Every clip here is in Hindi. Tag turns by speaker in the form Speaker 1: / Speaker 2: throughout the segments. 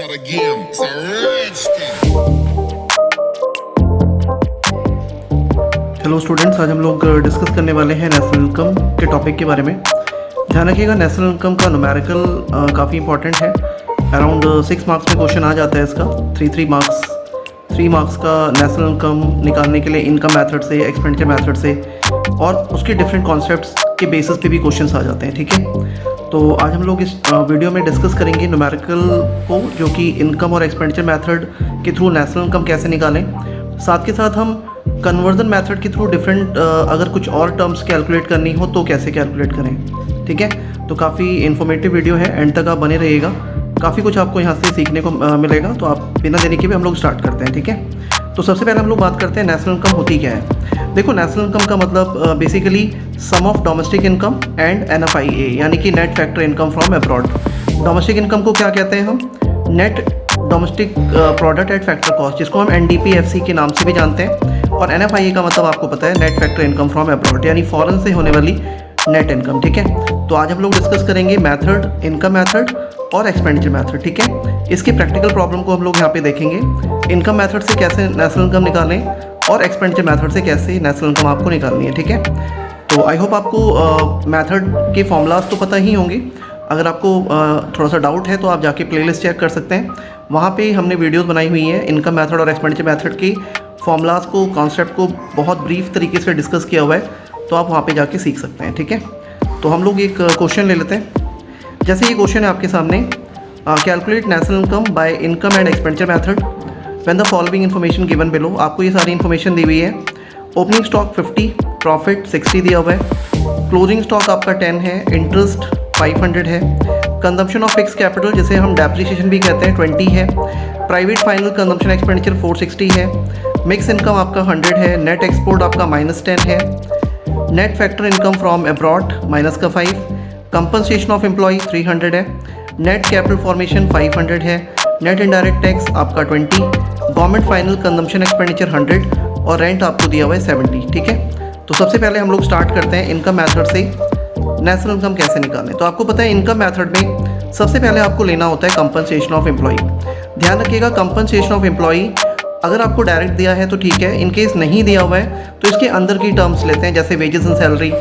Speaker 1: not a game, it's a rich thing.
Speaker 2: Hello students, आज हम लोग डिस्कस करने वाले हैं नेशनल इनकम के टॉपिक के बारे में। ध्यान रखिएगा, नेशनल इनकम का न्यूमेरिकल काफ़ी इंपॉर्टेंट है। अराउंड 6 मार्क्स में क्वेश्चन आ जाता है इसका। 3 मार्क्स का नेशनल इनकम निकालने के लिए इनकम मेथड से, एक्सपेंडिचर मेथड से और उसके डिफरेंट कॉन्सेप्ट्स के बेसिस पे भी क्वेश्चन आ जाते हैं। ठीक है, तो आज हम लोग इस वीडियो में डिस्कस करेंगे न्यूमेरिकल को, जो कि इनकम और एक्सपेंडिचर मेथड के थ्रू नेशनल इनकम कैसे निकालें। साथ के साथ हम कन्वर्जन मेथड के थ्रू डिफरेंट अगर कुछ और टर्म्स कैलकुलेट करनी हो तो कैसे कैलकुलेट करें। ठीक है, तो काफ़ी इन्फॉर्मेटिव वीडियो है, एंड तक आप बने रहिएगा। काफ़ी कुछ आपको यहाँ से सीखने को मिलेगा। तो आप बिना देरी के भी हम लोग स्टार्ट करते हैं। ठीक है, तो सबसे पहले हम लोग बात करते हैं नेशनल इनकम होती क्या है। देखो, नेशनल इनकम का मतलब basically sum of domestic income and NFIA, यानी कि net factor income from abroad. Domestic income को क्या कहते हैं हम? Net domestic product at factor cost, जिसको हम NDPFC के नाम से भी जानते हैं। और NFIA का मतलब आपको पता है, net factor income from abroad, यानी फॉरेन से होने वाली नेट इनकम। ठीक है, तो आज हम लोग डिस्कस करेंगे मेथड, इनकम मेथड और एक्सपेंडिचर मेथड। ठीक है, इसके प्रैक्टिकल प्रॉब्लम को हम लोग यहाँ पे देखेंगे। इनकम मेथड से कैसे नेशनल इनकम निकालें और एक्सपेंडिचर मेथड से कैसे नेशनल इनकम आपको निकालनी है। ठीक है, तो आई होप आपको मेथड के फॉर्मूलाज तो पता ही होंगे। अगर आपको थोड़ा सा डाउट है तो आप जाके प्लेलिस्ट चेक कर सकते हैं। वहाँ पे हमने वीडियोस बनाई हुई हैं इनकम मेथड और एक्सपेंडिचर मेथड के फॉर्मूलाज को, कॉन्सेप्ट को बहुत ब्रीफ तरीके से डिस्कस किया हुआ है, तो आप वहाँ पे जाके सीख सकते हैं। ठीक है, तो हम लोग एक क्वेश्चन ले लेते हैं। जैसे ये क्वेश्चन है आपके सामने, calculate national income by income and expenditure method when the following information given below. आपको ये सारी इन्फॉर्मेशन दी हुई है। ओपनिंग स्टॉक 50, प्रॉफिट 60 दिया हुआ है, क्लोजिंग स्टॉक आपका 10 है, इंटरेस्ट 500 है, कंजम्पशन ऑफ फिक्स कैपिटल जिसे हम डेप्रिसिएशन भी कहते हैं 20 है, प्राइवेट फाइनल कंजम्पशन एक्सपेंडिचर 460 है, मिक्स इनकम आपका 100 है, नेट एक्सपोर्ट आपका -10 है, net factor income from abroad minus का 5, कंपनसेशन ऑफ एम्प्लॉय 300 है, नेट कैपिटल फॉर्मेशन 500 है, नेट इनडायरेक्ट टैक्स आपका 20, गवर्नमेंट फाइनल कंजम्पशन एक्सपेंडिचर 100 और रेंट आपको दिया हुआ है 70। ठीक है, तो सबसे पहले हम लोग स्टार्ट करते हैं इनकम मेथड से नेशनल इनकम कैसे निकालें। तो आपको पता है, इनकम मेथड में सबसे पहले आपको लेना होता है कंपनसेशन ऑफ एम्प्लॉय। ध्यान रखिएगा, कंपनसेशन ऑफ एम्प्लॉय अगर आपको डायरेक्ट दिया है तो ठीक है, इनकेस नहीं दिया हुआ है तो इसके अंदर की टर्म्स लेते हैं, जैसे wages and salary,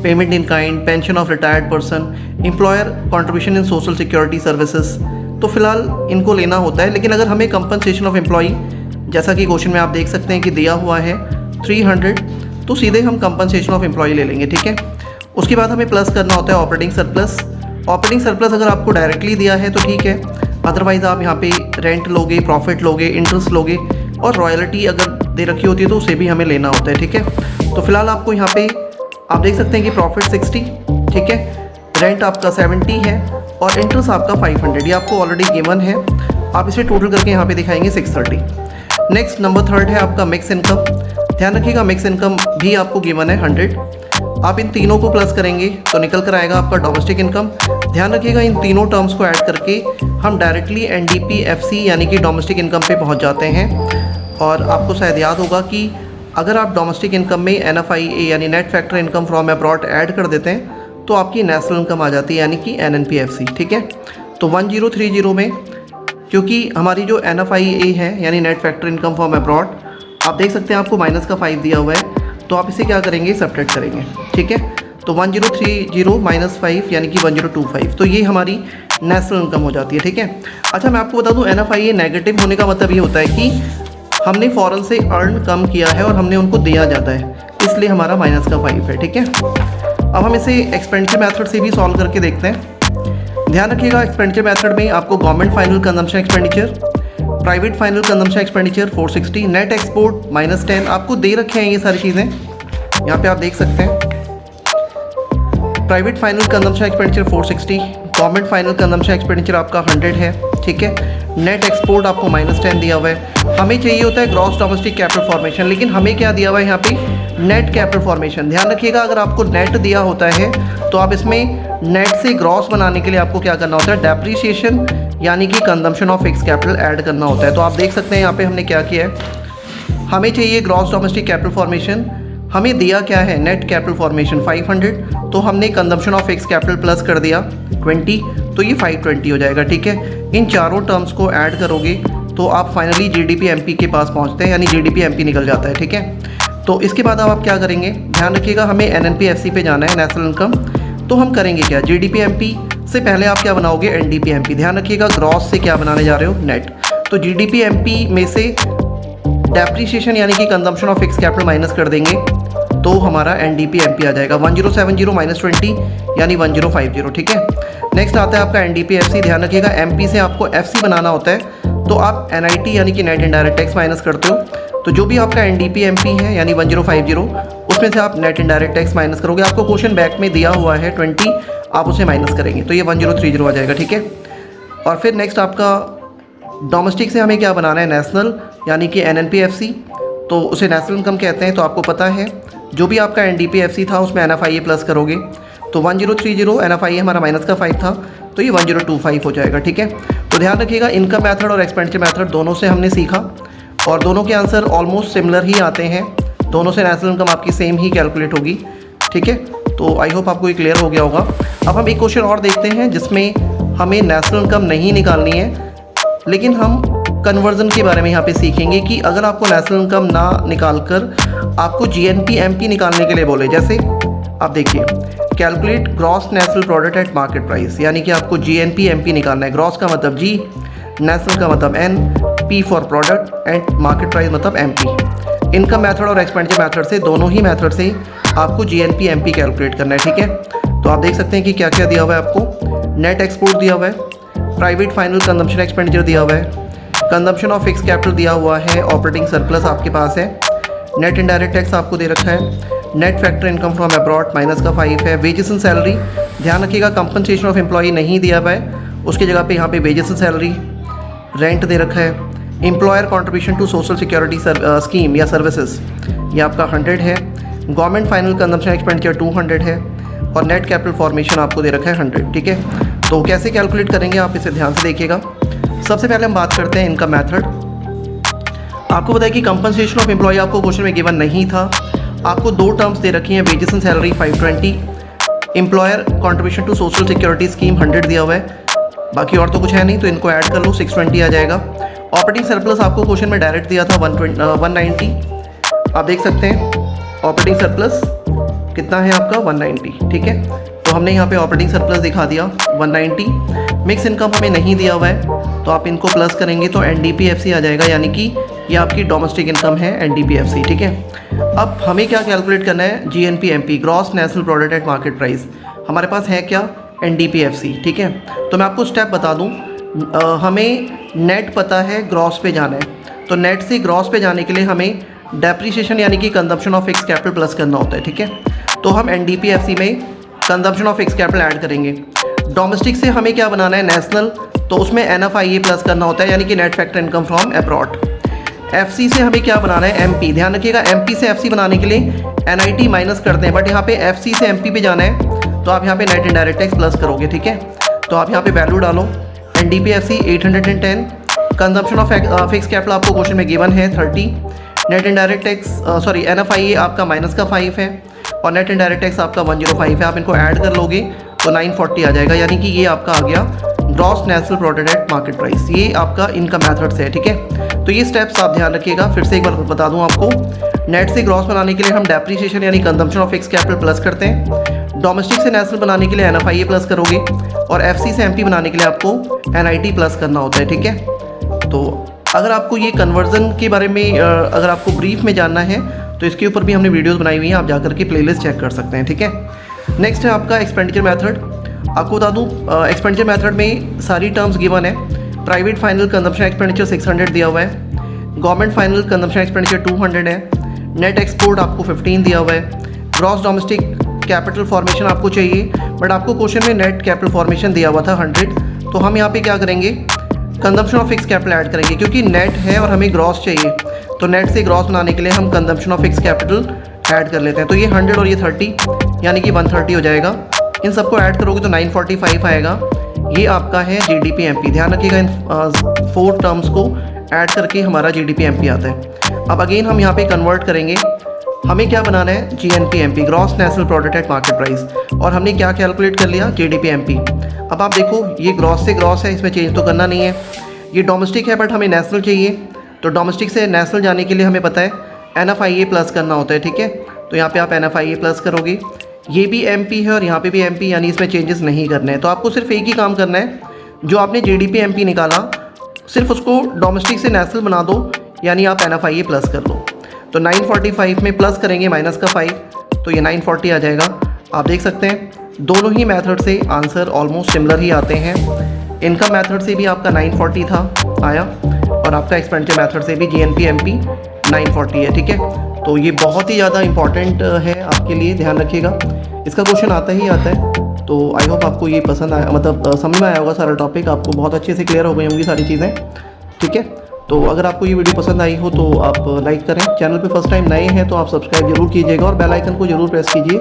Speaker 2: payment in kind, pension of retired person, employer contribution in social security services. तो फिलहाल इनको लेना होता है। लेकिन अगर हमें कंपनसेशन ऑफ एम्प्लॉय, जैसा कि क्वेश्चन में आप देख सकते हैं कि दिया हुआ है 300, तो सीधे हम कंपनसेशन ऑफ एम्प्लॉय ले लेंगे। ठीक है, उसके बाद हमें प्लस करना होता है ऑपरेटिंग सरप्लस। ऑपरेटिंग सरप्लस अगर आपको डायरेक्टली दिया है तो ठीक है, अदरवाइज़ आप यहाँ पे रेंट लोगे, प्रॉफिट लोगे, इंटरेस्ट लोगे और रॉयल्टी अगर दे रखी होती है तो उसे भी हमें लेना होता है। ठीक है, तो फिलहाल आपको यहाँ पे आप देख सकते हैं कि प्रॉफिट 60, ठीक है, रेंट आपका 70 है और इंटरेस्ट आपका 500, ये आपको ऑलरेडी गिवन है। आप इसे टोटल करके यहाँ पे दिखाएंगे 630। नेक्स्ट नंबर 3 है आपका मिक्स इनकम। ध्यान रखिएगा, मिक्स इनकम भी आपको गिवन है 100। आप इन तीनों को प्लस करेंगे तो निकल कर आएगा आपका डोमेस्टिक इनकम। ध्यान रखिएगा, इन तीनों टर्म्स को ऐड करके हम डायरेक्टली NDPFC यानी कि डोमेस्टिक इनकम पे पहुंच जाते हैं। और आपको शायद याद होगा कि अगर आप डोमेस्टिक इनकम में NFIA यानी net factor income from abroad add कर देते हैं तो आपकी नेशनल इनकम आ जाती है, यानी कि NNPFC। ठीक है, तो 1030 में क्योंकि हमारी जो NFIA है यानी net factor income from abroad, आप देख सकते हैं आपको माइनस का 5 दिया हुआ है, तो आप इसे क्या करेंगे, सब्ट्रैक्ट करेंगे। ठीक है, तो 1030 माइनस 5 यानी कि 1025, तो ये हमारी नेशनल इनकम हो जाती है। ठीक है, अच्छा मैं आपको बता दूं, NFIA नेगेटिव होने का मतलब ये होता है कि हमने फॉरेन से अर्न कम किया है और हमने उनको दिया ज़्यादा है, इसलिए हमारा माइनस का 5 है। ठीक है, अब हम इसे एक्सपेंडिचर मेथड से भी सॉल्व करके देखते हैं। ध्यान रखिएगा, एक्सपेंडिचर मेथड में आपको government final consumption expenditure, private final consumption expenditure 460, net export -10, आपको दे रखे हैं ये सारी चीज़ें, यहाँ पे आप देख सकते हैं। Private final consumption expenditure 460, government final consumption expenditure आपका 100 है। ठीक है, नेट एक्सपोर्ट आपको -10 दिया हुआ है। हमें चाहिए होता है ग्रॉस डोमेस्टिक कैपिटल फॉर्मेशन, लेकिन हमें क्या दिया हुआ है यहाँ पे, नेट कैपिटल फॉर्मेशन। ध्यान रखिएगा, अगर आपको नेट दिया होता है तो आप इसमें नेट से ग्रॉस बनाने के लिए आपको क्या करना होता है, डेप्रिसिएशन यानी कि consumption of fix capital add करना होता है। तो आप देख सकते हैं यहाँ पे हमने क्या किया है, हमें चाहिए ग्रॉस डोमेस्टिक कैपिटल फॉर्मेशन, हमें दिया क्या है, नेट कैपिटल फॉर्मेशन 500, तो हमने consumption of fix capital plus कर दिया 20, तो ये 520 हो जाएगा। ठीक है, इन चारों टर्म्स को ऐड करोगे तो आप फाइनली जीडीपी एमपी के पास पहुंचते हैं, यानी जीडीपी एमपी निकल जाता है। ठीक है, तो इसके बाद अब आप क्या करेंगे, ध्यान रखिएगा, हमें एनएनपीएफसी पे जाना है, नेशनल इनकम। तो हम करेंगे क्या, जीडीपी एमपी से पहले आप क्या बनाओगे, एनडीपी एमपी। ध्यान रखिएगा, ग्रॉस से क्या बनाने जा रहे हो, नेट। तो जीडीपी एमपी में से डेप्रीशिएशन यानी कि consumption of fix capital minus कर देंगे तो हमारा एनडीपी एमपी आ जाएगा 1070 माइनस 20 यानी 1050। ठीक है, नेक्स्ट आता है आपका एनडीपी एफसी। ध्यान रखिएगा, एमपी से आपको एफसी बनाना होता है तो आप एनआईटी यानी कि नेट इनडायरेक्ट टैक्स माइनस करते हो। तो जो भी आपका एनडीपी एमपी है यानी 1050, उसमें से आप नेट इनडायरेक्ट टैक्स माइनस करोगे। आपको क्वेश्चन बैक में दिया हुआ है 20, आप उसे माइनस करेंगे तो ये 1030 आ जाएगा। ठीक है, और फिर नेक्स्ट आपका डोमेस्टिक से हमें क्या बनाना है, नेशनल यानी कि एनएनपीएफसी, तो उसे नेशनल इनकम कहते हैं। तो आपको पता है जो भी आपका एनडीपीएफसी था उसमें एनएफआईए प्लस करोगे तो 1030, एनएफआईए हमारा माइनस का 5 था तो ये 1025 हो जाएगा। ठीक है, तो ध्यान रखिएगा, इनकम मेथड और एक्सपेंडिचर मेथड दोनों से हमने सीखा और दोनों के आंसर ऑलमोस्ट सिमिलर ही आते हैं, दोनों से नेशनल इनकम आपकी सेम ही कैलकुलेट होगी। ठीक है, तो आई होप आपको ये क्लियर हो गया होगा। अब हम एक क्वेश्चन और देखते हैं जिसमें हमें नेशनल इनकम नहीं निकालनी है, लेकिन हम कन्वर्जन के बारे में यहाँ पे सीखेंगे कि अगर आपको नेशनल इनकम ना निकाल कर आपको जीएनपी एमपी निकालने के लिए बोले, जैसे आप देखिए, calculate gross national product at market price, यानी कि आपको जीएनपी एमपी निकालना है। ग्रॉस का मतलब जी, नेशनल का मतलब N, P for product and market price मतलब एमपी। इनकम मेथड और एक्सपेंडिचर मेथड से, दोनों ही मेथड से आपको जीएनपी एमपी कैलकुलेट करना है। ठीक है, तो आप देख सकते हैं कि क्या क्या दिया हुआ है आपको। नेट एक्सपोर्ट दिया हुआ है, प्राइवेट फाइनल कंजम्पशन एक्सपेंडिचर दिया हुआ है, कंजम्पशन ऑफ फिक्स कैपिटल दिया हुआ है, ऑपरेटिंग सरप्लस आपके पास है, नेट इनडायरेक्ट टैक्स आपको दे रखा है, net factor income from abroad minus का 5 है, वेजेस एंड सैलरी। ध्यान रखिएगा, कंपनसेशन ऑफ एम्प्लॉई नहीं दिया हुआ है, उसकी जगह पे यहाँ पे वेजेस एंड सैलरी, रेंट दे रखा है, employer contribution to social security scheme या सर्विसेज ये आपका 100 है, गवर्नमेंट फाइनल कंजम्पशन एक्सपेंडिचर 200 है और नेट कैपिटल फॉर्मेशन आपको दे रखा है 100। ठीक है, तो कैसे कैलकुलेट करेंगे आप इसे ध्यान से देखिएगा। सबसे पहले हम बात करते हैं इनकम मेथड। आपको बताया कि कंपनसेशन ऑफ एम्प्लॉय आपको क्वेश्चन में गिवन नहीं था। आपको दो टर्म्स दे रखी हैं, wages and salary 520, employer contribution to social security scheme 100 दिया हुआ है, बाकी और तो कुछ है नहीं, तो इनको ऐड कर लो 620 आ जाएगा। ऑपरेटिंग सरप्लस आपको क्वेश्चन में डायरेक्ट दिया था 190, आप देख सकते हैं ऑपरेटिंग सरप्लस कितना है आपका 190। ठीक है, तो हमने यहाँ पे ऑपरेटिंग सरप्लस दिखा दिया 190। मिक्स इनकम हमें नहीं दिया हुआ है तो आप इनको प्लस करेंगे तो एनडीपीएफसी आ जाएगा, यानी कि ये आपकी डोमेस्टिक इनकम है एनडीपीएफसी। ठीक है, अब हमें क्या कैलकुलेट करना है, GNP MP, gross national product at market price. हमारे पास है क्या, एनडीपीएफसी। ठीक है, तो मैं आपको स्टेप बता दूं, हमें नेट पता है, ग्रॉस पे जाना है, तो नेट से ग्रॉस पे जाने के लिए हमें डेप्रीशिएशन यानी कि consumption of fix capital plus करना होता है। ठीक है, तो हम एनडीपीएफसी में consumption of fix capital add करेंगे। डोमेस्टिक से हमें क्या बनाना है, नेशनल, तो उसमें एनएफआईए प्लस करना होता है, यानी कि net factor income from abroad. FC से हमें क्या बनाना है, एमपी। ध्यान रखिएगा, एमपी से एफसी बनाने के लिए एनआईटी माइनस करते हैं, बट यहाँ पे एफसी से एमपी पे जाना है तो आप यहाँ पे नेट इनडायरेक्ट टैक्स प्लस करोगे। ठीक है, तो आप यहाँ पे वैल्यू डालो, NDPFC 810, consumption of fix capital आपको क्वेश्चन में गिवन है 30, नेट इनडायरेक्ट टैक्स एनएफआईए आपका माइनस का 5 है और नेट इनडायरेक्ट टैक्स आपका 105 है। आप इनको ऐड कर लोगे तो 940 आ जाएगा, यानी कि ये आपका आ गया gross national product at market price. ये आपका इनकम मेथड से है। ठीक है, तो ये स्टेप्स आप ध्यान रखिएगा। फिर से एक बार बता दूं आपको, नेट से ग्रॉस बनाने के लिए हम डेप्रीशिएशन यानी consumption of fix capital plus करते हैं, डोमेस्टिक से नेशनल बनाने के लिए एनएफआईए प्लस करोगे और एफसी से एमपी बनाने के लिए आपको एनआईटी प्लस करना होता है। ठीक है, तो अगर आपको ये कन्वर्जन के बारे में अगर आपको ब्रीफ में जानना है तो इसके ऊपर भी हमने वीडियोस बनाई हुई हैं, आप जाकर के प्लेलिस्ट चेक कर सकते हैं। ठीक है, नेक्स्ट है आपका एक्सपेंडिचर मेथड। आपको बता दूं, एक्सपेंडिचर मेथड में सारी टर्म्स गिवन है। प्राइवेट फाइनल कंजम्पशन एक्सपेंडिचर 600 दिया हुआ है, गवर्नमेंट फाइनल कंजम्पशन एक्सपेंडिचर 200 है, नेट एक्सपोर्ट आपको 15 दिया हुआ है, ग्रॉस डोमेस्टिक कैपिटल फॉर्मेशन आपको चाहिए, बट आपको क्वेश्चन में नेट कैपिटल फॉर्मेशन दिया हुआ था 100, तो हम यहाँ पे क्या करेंगे, consumption of fix capital add करेंगे, क्योंकि नेट है और हमें ग्रॉस चाहिए, तो नेट से ग्रॉस बनाने के लिए हम consumption of fix capital add कर लेते हैं। तो ये 100 और ये 30 यानी कि 130 हो जाएगा। इन सबको ऐड करोगे तो 945 आएगा। ये आपका है जीडीपी एमपी। ध्यान रखिएगा, इन 4 टर्म्स को ऐड करके हमारा जीडीपी एमपी आता है। अब अगेन हम यहाँ पे कन्वर्ट करेंगे हमें क्या बनाना है, GNP/MP, gross national product at market price, और हमने क्या कैलकुलेट कर लिया, GDP/MP। अब आप देखो ये ग्रॉस से ग्रॉस है, इसमें चेंज तो करना नहीं है। ये डोमेस्टिक है बट हमें नेशनल चाहिए, तो डोमेस्टिक से नेशनल जाने के लिए हमें पता है NFIA प्लस करना होता है, ठीक है। तो यहाँ पे आप NFIA प्लस करोगे, ये भी MP है और यहाँ पे भी MP, यानी इसमें चेंजेस नहीं करने हैं। तो आपको सिर्फ एक ही काम करना है, जो आपने GDP/MP निकाला सिर्फ उसको डोमेस्टिक से नेशनल बना दो, यानी आप NFIA प्लस कर लो। तो 945 में प्लस करेंगे माइनस का 5, तो ये 940 आ जाएगा। आप देख सकते हैं दोनों ही मेथड से आंसर ऑलमोस्ट सिमिलर ही आते हैं। इनकम मेथड से भी आपका 940 था आया, और आपका एक्सपेंडिचर मेथड से भी GNP/MP 940 है, ठीक है। तो ये बहुत ही ज़्यादा इंपॉर्टेंट है आपके लिए, ध्यान रखिएगा, इसका क्वेश्चन आता ही आता है। तो आई होप आपको ये पसंद आया, मतलब समझ में आया होगा सारा टॉपिक, आपको बहुत अच्छे से क्लियर हो गई होंगी सारी चीज़ें, ठीक है। तो अगर आपको ये वीडियो पसंद आई हो तो आप लाइक करें, चैनल पे फर्स्ट टाइम नए हैं तो आप सब्सक्राइब जरूर कीजिएगा और बेल आइकन को जरूर प्रेस कीजिए,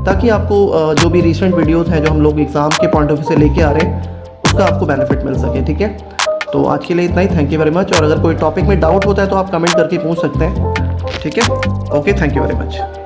Speaker 2: ताकि आपको जो भी रिसेंट वीडियोज़ हैं जो हम लोग एग्ज़ाम के पॉइंट ऑफ व्यू से लेके आ रहे हैं उसका आपको बेनिफिट मिल सके, ठीक है। तो आज के लिए इतना ही, थैंक यू वेरी मच। और अगर कोई टॉपिक में डाउट होता है तो आप कमेंट करके पूछ सकते हैं, ठीक है। Okay, thank you very much.